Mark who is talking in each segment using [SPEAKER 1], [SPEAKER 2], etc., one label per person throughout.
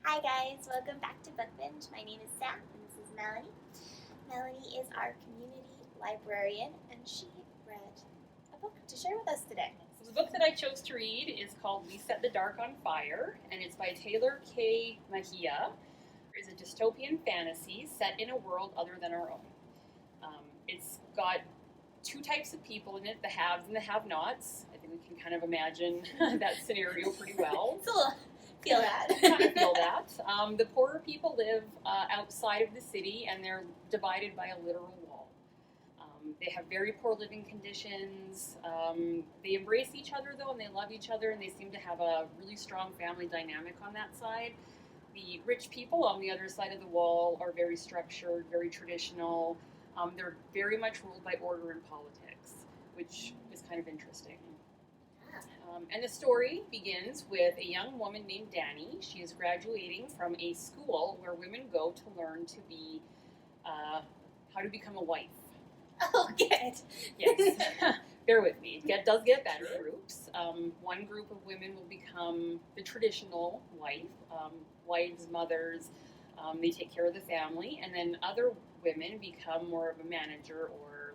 [SPEAKER 1] Hi guys, welcome back to Book Binge. My name is Sam and this is Melanie. Melanie is our community librarian and she read a book to share with us today.
[SPEAKER 2] So the book that I chose to read is called We Set the Dark on Fire, and it's by Tehlor Kay Mejia. It's a dystopian fantasy set in a world other than our own. It's got two types of people in it, the haves and the have-nots. I think we can kind of imagine that scenario pretty well.
[SPEAKER 1] It's a little, feel that.
[SPEAKER 2] Kind of feel that. The poorer people live outside of the city, and they're divided by a literal wall. They have very poor living conditions. They embrace each other, though, and they love each other, and they seem to have a really strong family dynamic on that side. The rich people on the other side of the wall are very structured, very traditional. They're very much ruled by order and politics, which is kind of interesting. And the story begins with a young woman named Dani. She is graduating from a school where women go to learn to be, how to become a wife.
[SPEAKER 1] Oh, good.
[SPEAKER 2] Yes. Bear with me. It does get better groups. One group of women will become the traditional wife, wives, mothers. They take care of the family, and then other women become more of a manager or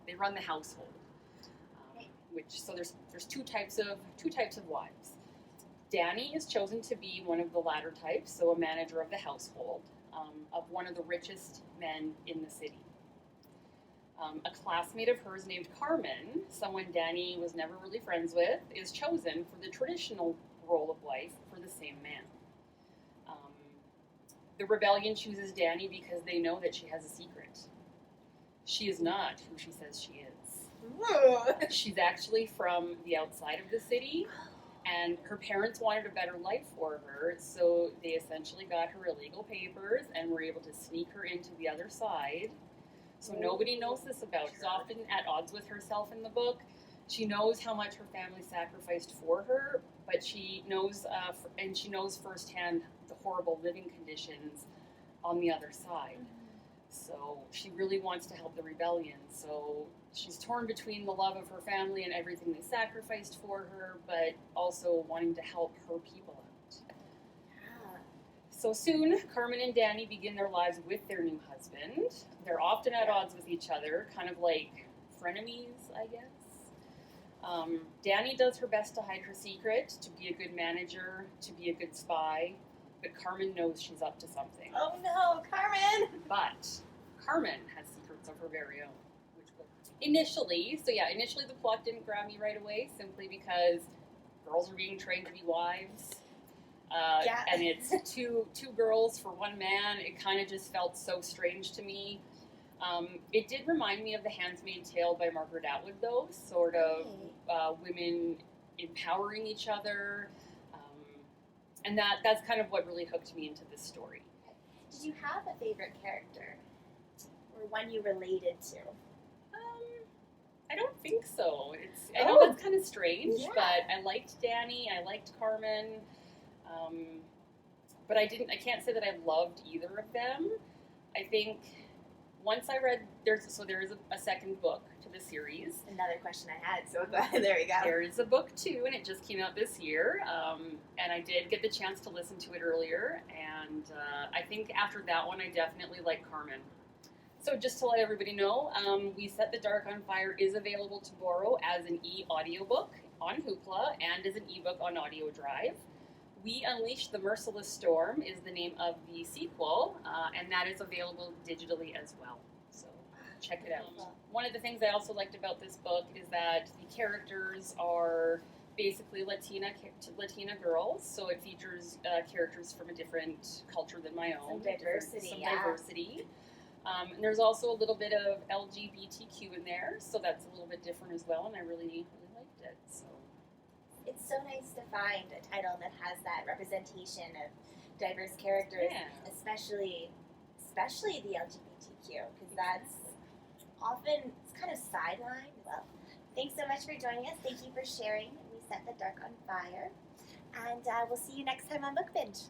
[SPEAKER 2] they run the household. So there's two types of wives. Dani is chosen to be one of the latter types, so a manager of the household of one of the richest men in the city. A classmate of hers named Carmen, someone Dani was never really friends with, is chosen for the traditional role of wife for the same man. The rebellion chooses Dani because they know that she has a secret. She is not who she says she is.
[SPEAKER 1] Whoa.
[SPEAKER 2] She's actually from the outside of the city, and her parents wanted a better life for her, so they essentially got her illegal papers and were able to sneak her into the other side. So nobody knows this about her. She's often at odds with herself in the book. She knows how much her family sacrificed for her, but she knows firsthand the horrible living conditions on the other side. So she really wants to help the rebellion. So she's torn between the love of her family and everything they sacrificed for her, but also wanting to help her people out. So soon, Carmen and Dani begin their lives with their new husband. They're often at odds with each other, kind of like frenemies, I guess. Dani does her best to hide her secret, to be a good manager, to be a good spy, but Carmen knows she's up to something.
[SPEAKER 1] Oh no, Carmen!
[SPEAKER 2] But Carmen has secrets of her very own. Initially the plot didn't grab me right away, simply because girls are being trained to be wives. And it's two girls for one man. It kind of just felt so strange to me. It did remind me of The Handmaid's Tale by Margaret Atwood, though, sort of women empowering each other. And that's kind of what really hooked me into this story.
[SPEAKER 1] Did you have a favorite character? Or one you related to?
[SPEAKER 2] I don't think so. I know that's kind of strange, but I liked Dani, I liked Carmen, but I can't say that I loved either of them. I think once I read, there is a second book to the series.
[SPEAKER 1] Another question I had, so there we go.
[SPEAKER 2] There is a book 2, and it just came out this year, and I did get the chance to listen to it earlier, and I think after that one, I definitely liked Carmen. So just to let everybody know, We Set the Dark on Fire is available to borrow as an e-audiobook on Hoopla and as an ebook on Audio Drive. We Unleash the Merciless Storm is the name of the sequel, and that is available digitally as well. So check it out. One of the things I also liked about this book is that the characters are basically Latina girls, so it features characters from a different culture than my own.
[SPEAKER 1] Some diversity.
[SPEAKER 2] And there's also a little bit of LGBTQ in there, so that's a little bit different as well, and I really liked it. So
[SPEAKER 1] it's so nice to find a title that has that representation of diverse characters, especially the LGBTQ, because that's often kind of sidelined. Well, thanks so much for joining us. Thank you for sharing. We Set the Dark on Fire, and we'll see you next time on Book Binge.